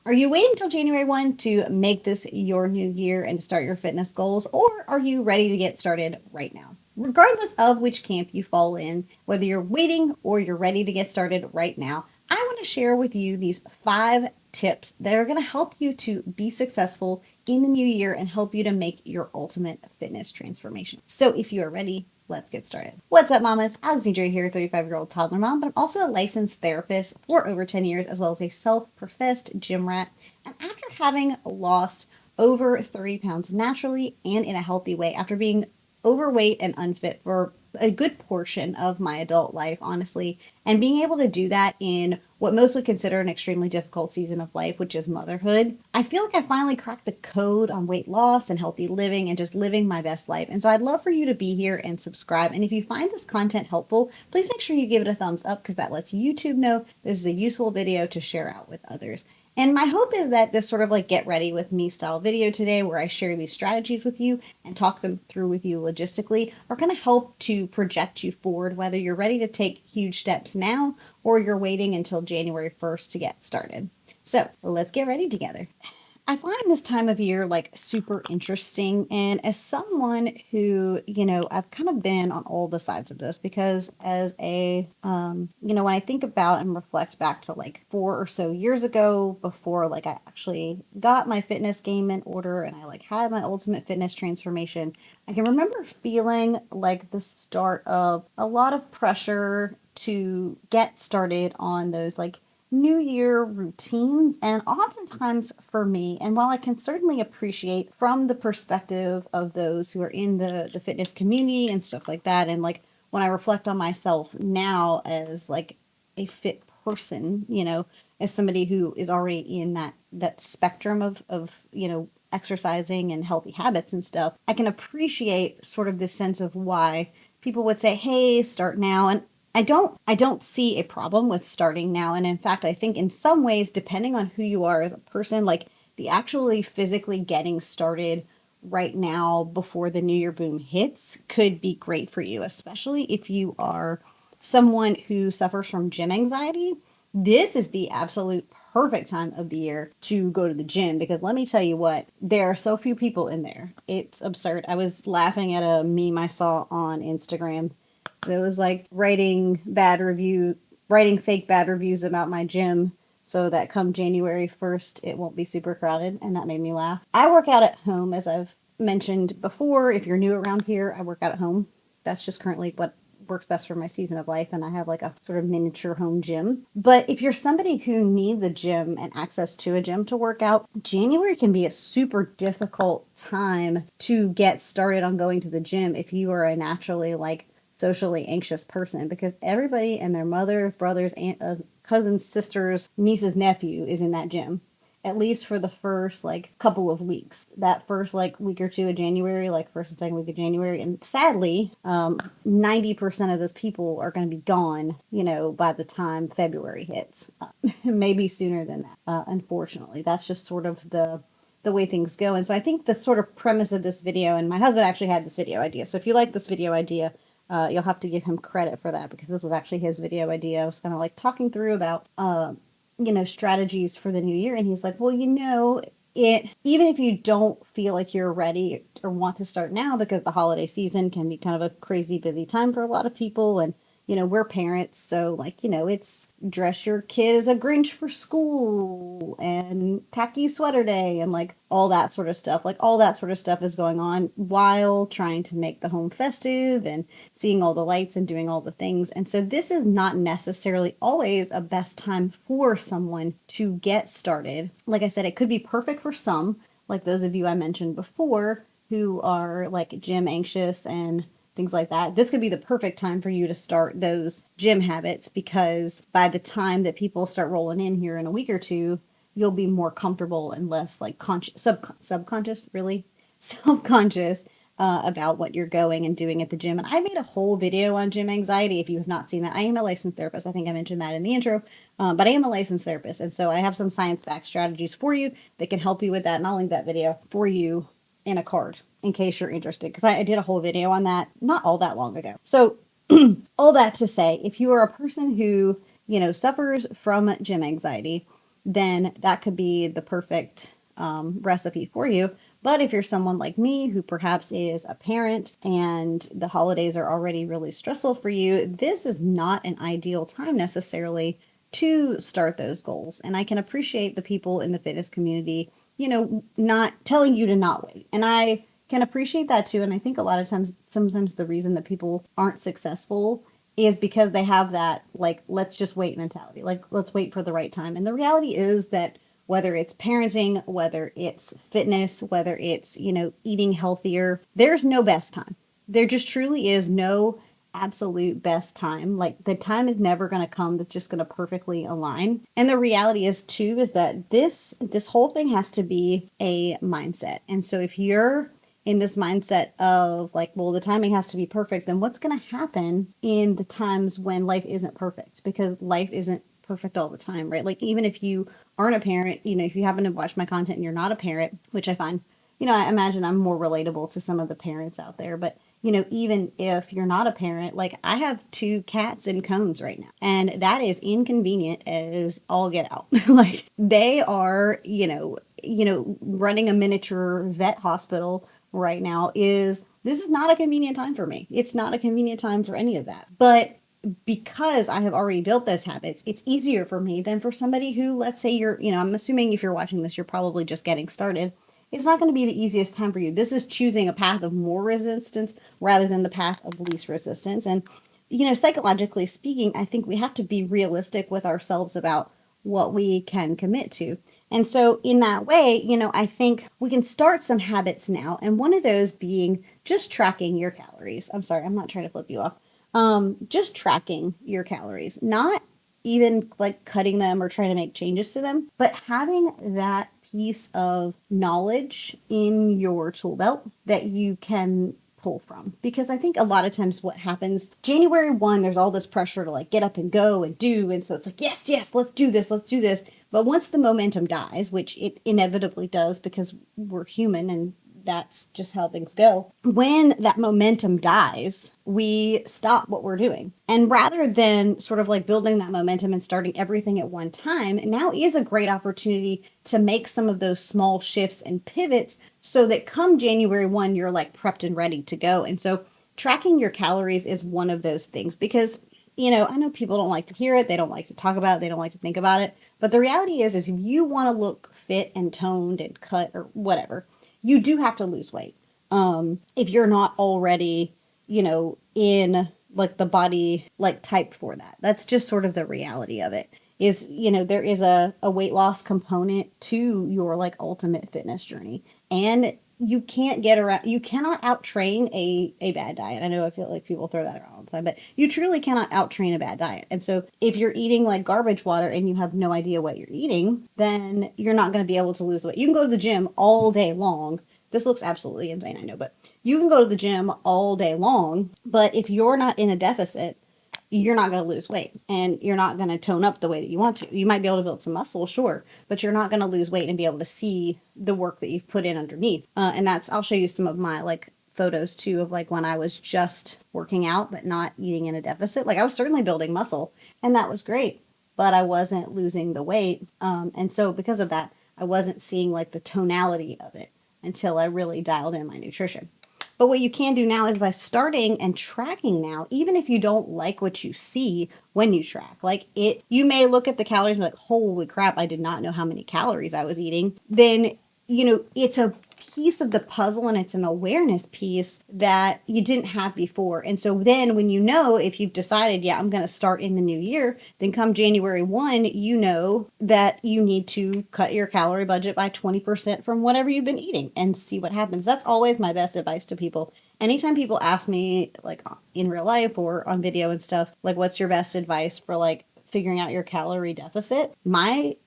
Are you waiting until January 1 to make this your new year and to start your fitness goals, or are you ready to get started right now? Regardless of which camp you fall in, whether you're waiting or you're ready to get started right now, I want to share with you these 5 tips that are going to help you to be successful in the new year and help you to make your ultimate fitness transformation. So if you are ready, let's get started. What's up, mamas? Alexandria here, 35-year-old toddler mom, but I'm also a licensed therapist for over 10 years, as well as a self-professed gym rat. And after having lost over 30 pounds naturally and in a healthy way, after being overweight and unfit for a good portion of my adult life, honestly, and being able to do that in what most would consider an extremely difficult season of life, which is motherhood, I feel like I finally cracked the code on weight loss and healthy living and just living my best life. And so I'd love for you to be here and subscribe. And if you find this content helpful, please make sure you give it a thumbs up because that lets YouTube know this is a useful video to share out with others. And my hope is that this sort of like get ready with me style video today, where I share these strategies with you and talk them through with you logistically, are going to help to project you forward, whether you're ready to take huge steps now or you're waiting until January 1st to get started. So let's get ready together. I find this time of year like super interesting. And as someone who, I've kind of been on all the sides of this because when I think about and reflect back to like 4 or so years ago before like I actually got my fitness game in order and I like had my ultimate fitness transformation, I can remember feeling like the start of a lot of pressure to get started on those like New Year routines. And oftentimes for me, and while I can certainly appreciate from the perspective of those who are in the fitness community and stuff like that, and like when I reflect on myself now as like a fit person, as somebody who is already in that spectrum of exercising and healthy habits and stuff, I can appreciate sort of this sense of why people would say, "Hey, start now." And I don't see a problem with starting now. And in fact, I think in some ways, depending on who you are as a person, like the actually physically getting started right now before the New Year boom hits could be great for you, especially if you are someone who suffers from gym anxiety. This is the absolute perfect time of the year to go to the gym because let me tell you what, there are so few people in there. It's absurd. I was laughing at a meme I saw on Instagram that was like writing fake bad reviews about my gym so that come January 1st, it won't be super crowded. And that made me laugh. I work out at home, as I've mentioned before. If you're new around here, I work out at home. That's just currently what works best for my season of life. And I have like a sort of miniature home gym. But if you're somebody who needs a gym and access to a gym to work out, January can be a super difficult time to get started on going to the gym if you are a naturally like socially anxious person, because everybody and their mother, brothers, aunt, cousins, sisters, nieces, nephew is in that gym. At least for the first like couple of weeks, that first like week or two of January, like first and second week of January, and sadly, 90% of those people are going to be gone, by the time February hits, maybe sooner than that. Unfortunately, that's just sort of the way things go. And so I think the sort of premise of this video, and my husband actually had this video idea. So if you like this video idea, you'll have to give him credit for that because this was actually his video idea. I was kind of like talking through about, strategies for the new year. And he's like, well, even if you don't feel like you're ready or want to start now, because the holiday season can be kind of a crazy busy time for a lot of people. And we're parents, so like, it's dress your kid as a Grinch for school and tacky sweater day and like all that sort of stuff. Like all that sort of stuff is going on while trying to make the home festive and seeing all the lights and doing all the things. And so this is not necessarily always a best time for someone to get started. Like I said, it could be perfect for some, like those of you I mentioned before who are like gym anxious and things like that. This could be the perfect time for you to start those gym habits because by the time that people start rolling in here in a week or two, you'll be more comfortable and less like subconscious, really self-conscious about what you're going and doing at the gym. And I made a whole video on gym anxiety. If you have not seen that, I am a licensed therapist. I think I mentioned that in the intro, but I am a licensed therapist. And so I have some science-backed strategies for you that can help you with that. And I'll link that video for you in a card in case you're interested, because I did a whole video on that not all that long ago. So all that to say, if you are a person who, suffers from gym anxiety, then that could be the perfect recipe for you. But if you're someone like me who perhaps is a parent and the holidays are already really stressful for you, this is not an ideal time necessarily to start those goals. And I can appreciate the people in the fitness community, not telling you to not wait. And I can appreciate that too. And I think a lot of times, sometimes the reason that people aren't successful is because they have that, like, let's just wait mentality. Like, let's wait for the right time. And the reality is that whether it's parenting, whether it's fitness, whether it's, eating healthier, there's no best time. There just truly is no absolute best time. Like, the time is never going to come that's just going to perfectly align. And the reality is too is that this whole thing has to be a mindset. And so if you're in this mindset of like, well, the timing has to be perfect, then what's going to happen in the times when life isn't perfect? Because life isn't perfect all the time, right? Like, even if you aren't a parent, if you happen to watch my content and you're not a parent, which I find, I imagine I'm more relatable to some of the parents out there, but even if you're not a parent, like, I have two cats in cones right now, and that is inconvenient as all get out. Like, they are, running a miniature vet hospital right now is this is not a convenient time for me. It's not a convenient time for any of that. But because I have already built those habits, it's easier for me than for somebody who, let's say I'm assuming if you're watching this, you're probably just getting started. It's not going to be the easiest time for you. This is choosing a path of more resistance rather than the path of least resistance. And, psychologically speaking, I think we have to be realistic with ourselves about what we can commit to. And so, in that way, I think we can start some habits now. And one of those being just tracking your calories. I'm sorry, I'm not trying to flip you off. Just tracking your calories, not even like cutting them or trying to make changes to them, but having that piece of knowledge in your tool belt that you can pull from. Because I think a lot of times what happens, January 1, there's all this pressure to like get up and go and do. And so it's like, yes, let's do this, let's do this. But once the momentum dies, which it inevitably does because we're human and that's just how things go. When that momentum dies, we stop what we're doing. And rather than sort of like building that momentum and starting everything at one time, now is a great opportunity to make some of those small shifts and pivots so that come January 1, you're like prepped and ready to go. And so tracking your calories is one of those things because I know people don't like to hear it. They don't like to talk about it. They don't like to think about it. But the reality is if you want to look fit and toned and cut or whatever, you do have to lose weight. If you're not already, in like the body like type for that. That's just sort of the reality of it. Is, there is a weight loss component to your like ultimate fitness journey. And you cannot out train a bad diet. I know I feel like people throw that around all the time, but you truly cannot out train a bad diet. And so if you're eating like garbage water and you have no idea what you're eating, then you're not going to be able to lose weight. You can go to the gym all day long. This looks absolutely insane, I know, but you can go to the gym all day long, but if you're not in a deficit, you're not going to lose weight and you're not going to tone up the way that you want to. You might be able to build some muscle, sure, but you're not going to lose weight and be able to see the work that you've put in underneath. And I'll show you some of my like photos too of like when I was just working out, but not eating in a deficit. Like I was certainly building muscle and that was great, but I wasn't losing the weight. And so because of that, I wasn't seeing like the tonality of it until I really dialed in my nutrition. But what you can do now is by starting and tracking now, even if you don't like what you see when you track, like you may look at the calories and be like, holy crap, I did not know how many calories I was eating. Then, it's a piece of the puzzle and it's an awareness piece that you didn't have before. And so then when if you've decided, yeah, I'm going to start in the new year, then come January 1, you know that you need to cut your calorie budget by 20% from whatever you've been eating and see what happens. That's always my best advice to people. Anytime people ask me like in real life or on video and stuff, like what's your best advice for like figuring out your calorie deficit, my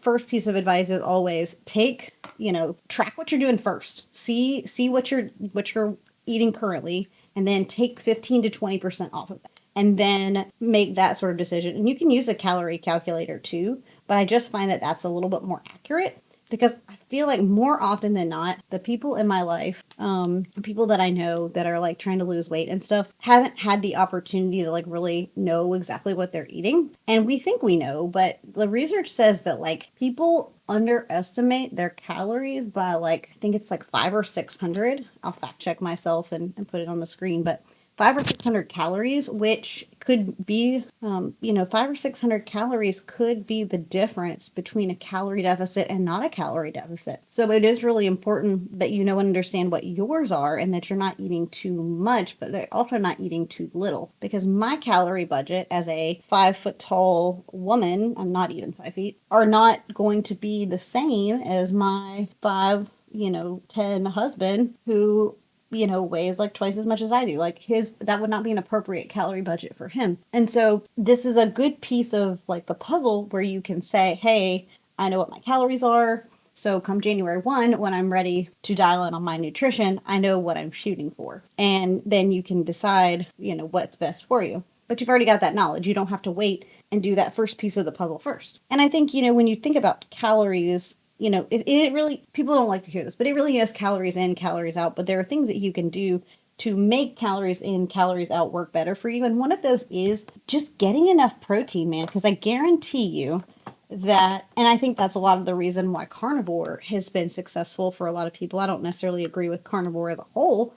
first piece of advice is always track what you're doing first. See what you're eating currently, and then take 15 to 20% off of that. And then make that sort of decision. And you can use a calorie calculator too, but I just find that that's a little bit more accurate because I feel like more often than not, the people in my life, people that I know that are like trying to lose weight and stuff, haven't had the opportunity to like really know exactly what they're eating. And we think we know, but the research says that like people underestimate their calories by like, I think it's like 5 or 600. I'll fact check myself and put it on the screen, but 5 or 600 calories, which could be, 5 or 600 calories could be the difference between a calorie deficit and not a calorie deficit. So it is really important that you know and understand what yours are and that you're not eating too much, but they're also not eating too little. Because my calorie budget as a 5 foot tall woman, I'm not even 5 feet, are not going to be the same as my 5, 10 husband who weighs like twice as much as I do. Like that would not be an appropriate calorie budget for him. And so this is a good piece of like the puzzle where you can say, hey, I know what my calories are. So come January 1, when I'm ready to dial in on my nutrition, I know what I'm shooting for. And then you can decide, what's best for you. But you've already got that knowledge. You don't have to wait and do that first piece of the puzzle first. And I think, when you think about calories, it really, people don't like to hear this, but it really is calories in, calories out. But there are things that you can do to make calories in, calories out work better for you. And one of those is just getting enough protein, man, because I guarantee you that, and I think that's a lot of the reason why carnivore has been successful for a lot of people. I don't necessarily agree with carnivore as a whole,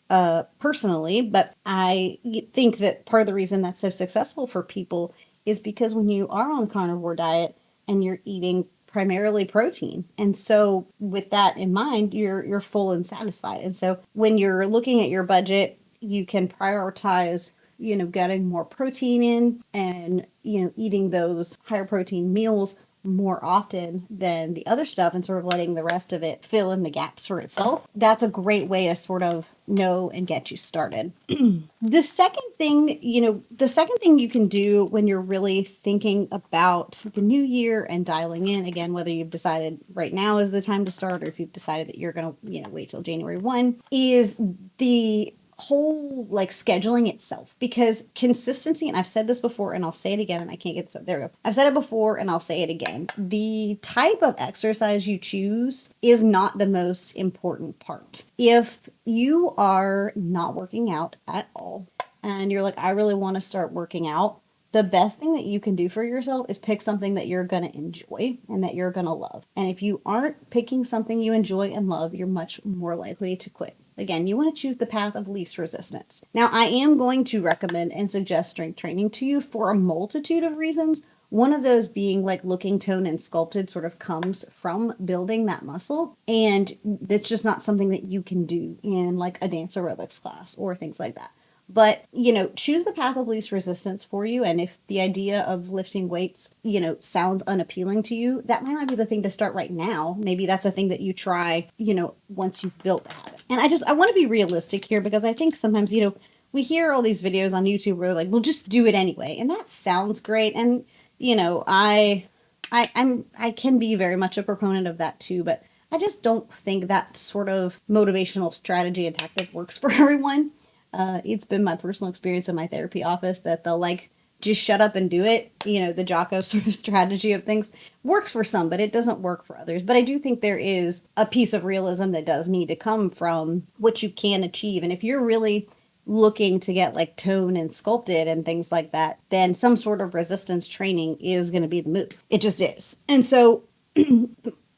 personally, but I think that part of the reason that's so successful for people is because when you are on carnivore diet and you're eating primarily protein. And so with that in mind, you're full and satisfied. And so when you're looking at your budget, you can prioritize, getting more protein in and, eating those higher protein meals more often than the other stuff and sort of letting the rest of it fill in the gaps for itself. That's a great way to sort of know and get you started. The second thing you can do when you're really thinking about the new year and dialing in, again, whether you've decided right now is the time to start or if you've decided that you're going to, wait till January 1, is the whole like scheduling itself, because consistency, and I've said this before and I'll say it again and I can't get, so there we go. I've said it before and I'll say it again. The type of exercise you choose is not the most important part. If you are not working out at all and you're like, I really want to start working out, the best thing that you can do for yourself is pick something that you're going to enjoy and that you're going to love. And if you aren't picking something you enjoy and love, you're much more likely to quit. Again, you want to choose the path of least resistance. Now, I am going to recommend and suggest strength training to you for a multitude of reasons. One of those being like looking toned and sculpted sort of comes from building that muscle. And it's just not something that you can do in like a dance aerobics class or things like that. But, choose the path of least resistance for you. And if the idea of lifting weights, sounds unappealing to you, that might not be the thing to start right now. Maybe that's a thing that you try, once you've built the habit. And I want to be realistic here because I think sometimes, we hear all these videos on YouTube where they're like, well, just do it anyway. And that sounds great. And, I can be very much a proponent of that too, but I just don't think that sort of motivational strategy and tactic works for everyone. It's been my personal experience in my therapy office that they'll like just shut up and do it. The Jocko sort of strategy of things works for some, but it doesn't work for others. But I do think there is a piece of realism that does need to come from what you can achieve. And if you're really looking to get like toned and sculpted and things like that, then some sort of resistance training is going to be the move. It just is. And so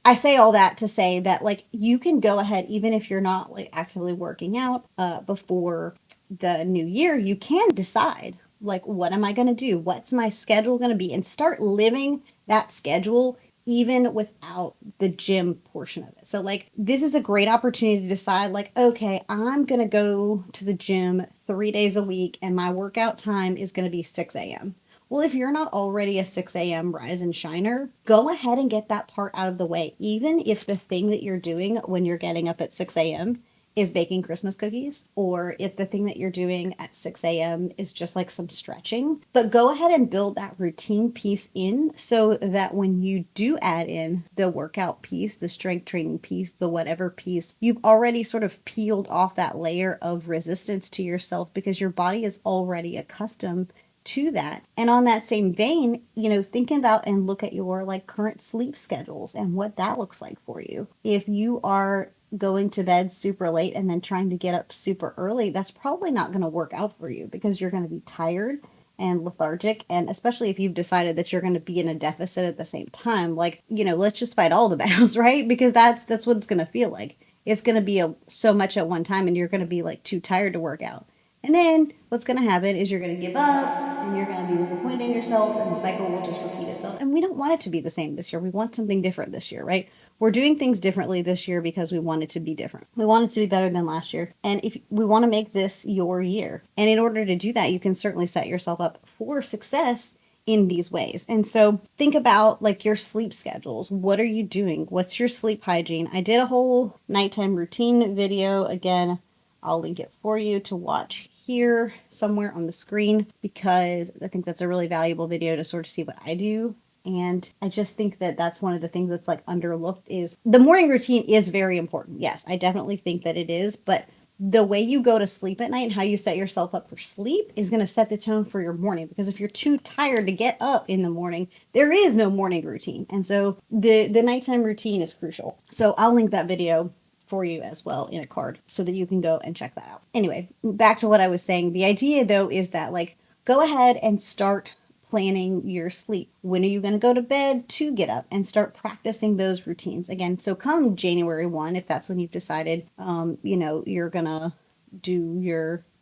I say all that to say that like you can go ahead, even if you're not like actively working out before the new year, you can decide like, what am I going to do? What's my schedule going to be? And start living that schedule even without the gym portion of it. So like, this is a great opportunity to decide like, okay, I'm going to go to the gym 3 days a week and my workout time is going to be 6 a.m. Well, if you're not already a 6 a.m. rise and shiner, go ahead and get that part out of the way. Even if the thing that you're doing when you're getting up at 6 a.m. is baking Christmas cookies, or if the thing that you're doing at 6 a.m. is just like some stretching. But go ahead and build that routine piece in so that when you do add in the workout piece, the strength training piece, the whatever piece, you've already sort of peeled off that layer of resistance to yourself because your body is already accustomed to that. And on that same vein, thinking about and look at your like current sleep schedules and what that looks like for you. If you are going to bed super late and then trying to get up super early, that's probably not going to work out for you because you're going to be tired and lethargic. And especially if you've decided that you're going to be in a deficit at the same time, like, let's just fight all the battles, right? Because that's what it's going to feel like. It's going to be so much at one time and you're going to be like too tired to work out. And then what's going to happen is you're going to give up and you're going to be disappointed in yourself and the cycle will just repeat itself. And we don't want it to be the same this year. We want something different this year, right? We're doing things differently this year because we want it to be different. We want it to be better than last year. And if we want to make this your year. And in order to do that, you can certainly set yourself up for success in these ways. And so think about like your sleep schedules. What are you doing? What's your sleep hygiene? I did a whole nighttime routine video. Again, I'll link it for you to watch here somewhere on the screen because I think that's a really valuable video to sort of see what I do. And I just think that that's one of the things that's like underlooked is the morning routine is very important. Yes, I definitely think that it is, but the way you go to sleep at night and how you set yourself up for sleep is going to set the tone for your morning. Because if you're too tired to get up in the morning, there is no morning routine. And so the nighttime routine is crucial. So I'll link that video for you as well in a card so that you can go and check that out. Anyway, back to what I was saying. The idea though is that like go ahead and start planning your sleep. When are you going to go to bed to get up and start practicing those routines again? So come January 1, if that's when you've decided, you're going to do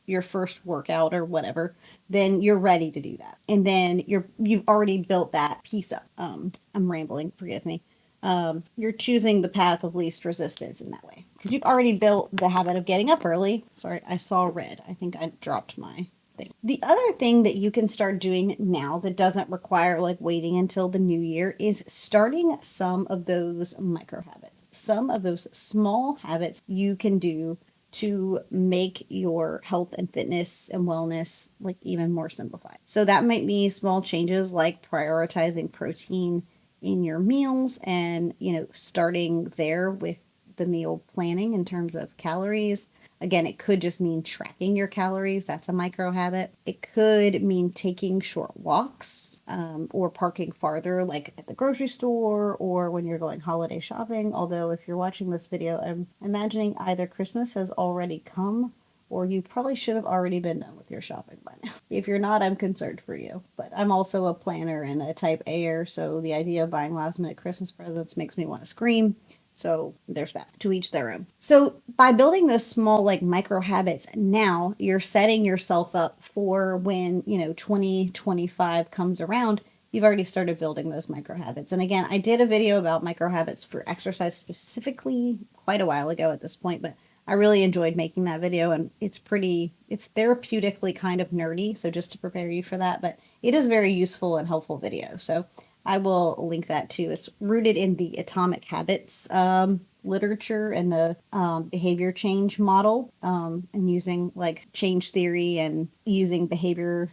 your first workout or whatever, then you're ready to do that. And then you've already built that piece up. I'm rambling, forgive me. You're choosing the path of least resistance in that way because you've already built the habit of getting up early. Sorry, I saw red. I think I dropped my thing. The other thing that you can start doing now that doesn't require like waiting until the new year is starting some of those micro habits, some of those small habits you can do to make your health and fitness and wellness like even more simplified. So that might be small changes like prioritizing protein in your meals and, starting there with the meal planning in terms of calories. Again, it could just mean tracking your calories. That's a micro habit. It could mean taking short walks or parking farther, like at the grocery store or when you're going holiday shopping. Although if you're watching this video, I'm imagining either Christmas has already come or you probably should have already been done with your shopping by now. If you're not, I'm concerned for you. But I'm also a planner and a type A-er, so the idea of buying last minute Christmas presents makes me want to scream. So there's that, to each their own. So by building those small like micro habits now, you're setting yourself up for when, 2025 comes around, you've already started building those micro habits. And again, I did a video about micro habits for exercise specifically quite a while ago at this point, but I really enjoyed making that video and it's therapeutically kind of nerdy. So just to prepare you for that, but it is a very useful and helpful video. So I will link that too. It's rooted in the Atomic Habits literature and the behavior change model and using like change theory and using behavior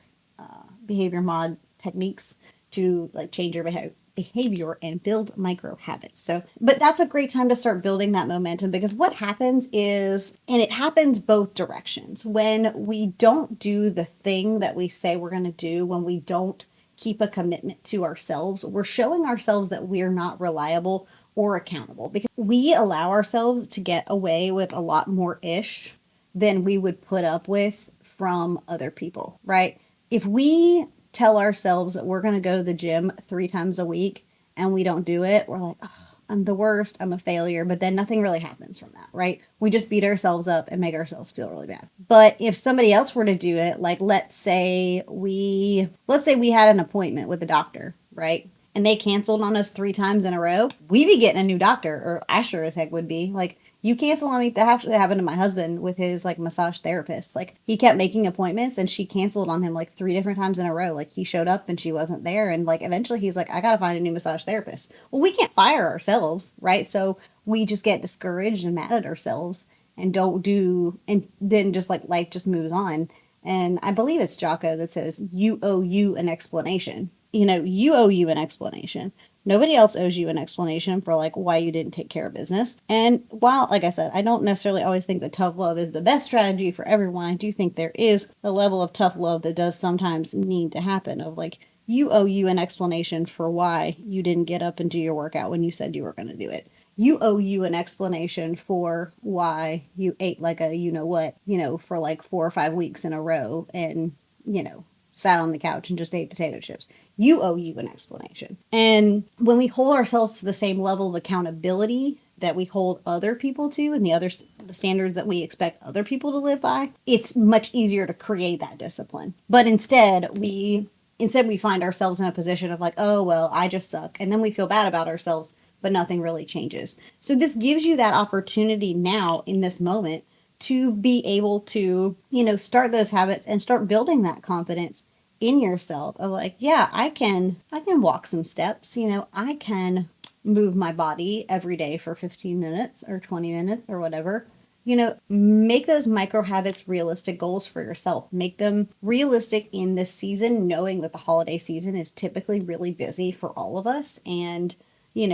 mod techniques to like change your behavior and build micro habits. So, but that's a great time to start building that momentum because what happens is, and it happens both directions, when we don't do the thing that we say we're going to do, when we don't keep a commitment to ourselves, we're showing ourselves that we're not reliable or accountable because we allow ourselves to get away with a lot more ish than we would put up with from other people, right? If we tell ourselves that we're going to go to the gym 3 times a week and we don't do it, we're like, oh, I'm the worst, I'm a failure, but then nothing really happens from that, right? We just beat ourselves up and make ourselves feel really bad. But if somebody else were to do it, like let's say we had an appointment with a doctor, right? And they canceled on us 3 times in a row, we'd be getting a new doctor, or I sure as heck would be. Like, you cancel on me. That actually happened to my husband with his like massage therapist. Like he kept making appointments and she canceled on him like 3 different times in a row. Like he showed up and she wasn't there. And like eventually he's like, I got to find a new massage therapist. Well, we can't fire ourselves, right? So we just get discouraged and mad at ourselves and don't do, and then just like life just moves on. And I believe it's Jocko that says, you owe you an explanation, you owe you an explanation. Nobody else owes you an explanation for like why you didn't take care of business. And while, like I said, I don't necessarily always think that tough love is the best strategy for everyone, I do think there is a level of tough love that does sometimes need to happen of like, you owe you an explanation for why you didn't get up and do your workout when you said you were going to do it. You owe you an explanation for why you ate like a you know what, for like 4 or 5 weeks in a row and, you know, sat on the couch and just ate potato chips. You owe you an explanation. And when we hold ourselves to the same level of accountability that we hold other people to and the standards that we expect other people to live by, it's much easier to create that discipline. But instead we find ourselves in a position of like, oh well, I just suck, and then we feel bad about ourselves, but nothing really changes. So this gives you that opportunity now in this moment to be able to, start those habits and start building that confidence in yourself of like, yeah, I can walk some steps, I can move my body every day for 15 minutes or 20 minutes or whatever. Make those micro habits realistic goals for yourself. Make them realistic in this season, knowing that the holiday season is typically really busy for all of us. And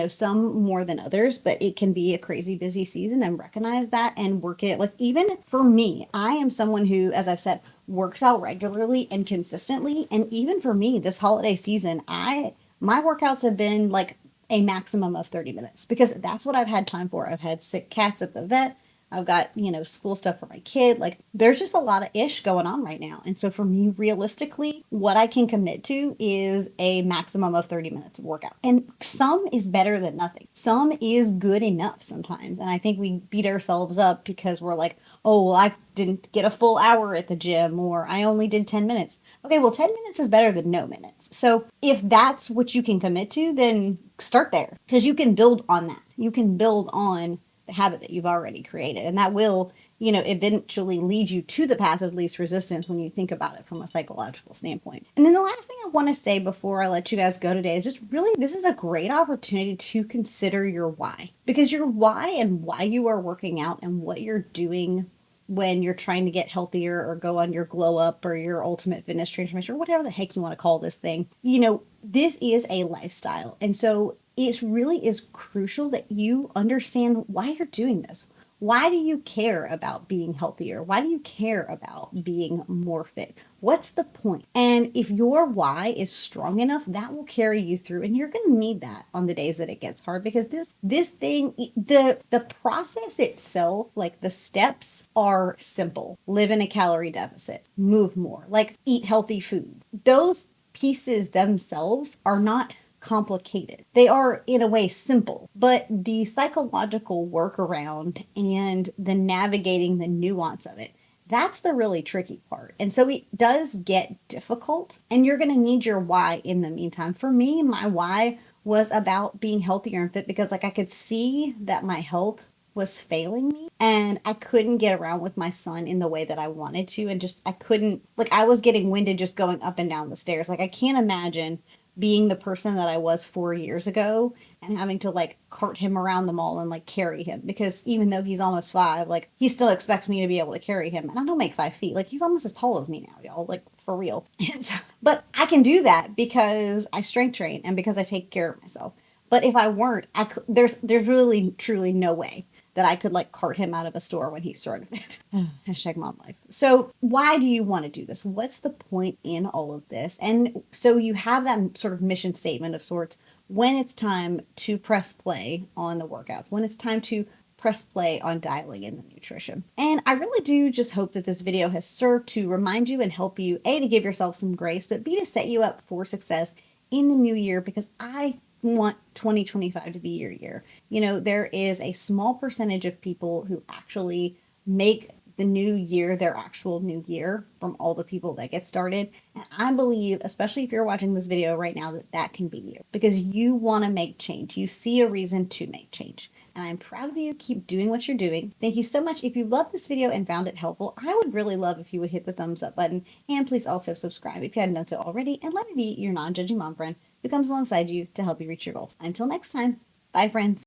some more than others, but it can be a crazy busy season, and recognize that and work it. Like, even for me, I am someone who, as I've said, works out regularly and consistently. And even for me, this holiday season, my workouts have been like a maximum of 30 minutes because that's what I've had time for. I've had sick cats at the vet. I've got, school stuff for my kid. Like, there's just a lot of ish going on right now. And so for me, realistically, what I can commit to is a maximum of 30 minutes of workout. And some is better than nothing. Some is good enough sometimes. And I think we beat ourselves up because we're like, oh, well, I didn't get a full hour at the gym, or I only did 10 minutes. Okay, well, 10 minutes is better than no minutes. So if that's what you can commit to, then start there, because you can build on that. You can build on the habit that you've already created. And that will, eventually lead you to the path of least resistance when you think about it from a psychological standpoint. And then the last thing I want to say before I let you guys go today is just really, this is a great opportunity to consider your why. Because your why and why you are working out and what you're doing when you're trying to get healthier or go on your glow up or your ultimate fitness transformation or whatever the heck you want to call this thing, this is a lifestyle. And so it really is crucial that you understand why you're doing this. Why do you care about being healthier? Why do you care about being more fit? What's the point? And if your why is strong enough, that will carry you through. And you're going to need that on the days that it gets hard, because this thing, the process itself, like the steps are simple. Live in a calorie deficit, move more, like eat healthy food. Those pieces themselves are not complicated. They are, in a way, simple, but the psychological workaround and the navigating the nuance of it, that's the really tricky part. And so it does get difficult, and you're going to need your why in the meantime. For me, my why was about being healthier and fit because, like, I could see that my health was failing me and I couldn't get around with my son in the way that I wanted to. And just, I couldn't, like, I was getting winded just going up and down the stairs. Like, I can't imagine being the person that I was 4 years ago and having to like cart him around the mall and like carry him, because even though he's almost 5, like he still expects me to be able to carry him. And I don't make 5 feet. Like, he's almost as tall as me now, y'all, like for real. And so, but I can do that because I strength train and because I take care of myself. But if I weren't, there's really truly no way that I could like cart him out of a store when he's sort of it. Hashtag mom life. So why do you want to do this? What's the point in all of this? And so you have that sort of mission statement of sorts when it's time to press play on the workouts, when it's time to press play on dialing in the nutrition. And I really do just hope that this video has served to remind you and help you, A, to give yourself some grace, but B, to set you up for success in the new year, because I want 2025 to be your year. There is a small percentage of people who actually make the new year their actual new year from all the people that get started. And I believe, especially if you're watching this video right now, that that can be you, because you want to make change. You see a reason to make change. And I'm proud of you. Keep doing what you're doing. Thank you so much. If you loved this video and found it helpful, I would really love if you would hit the thumbs up button. And please also subscribe if you hadn't done so already. And let me be your non-judging mom friend who comes alongside you to help you reach your goals. Until next time, bye friends.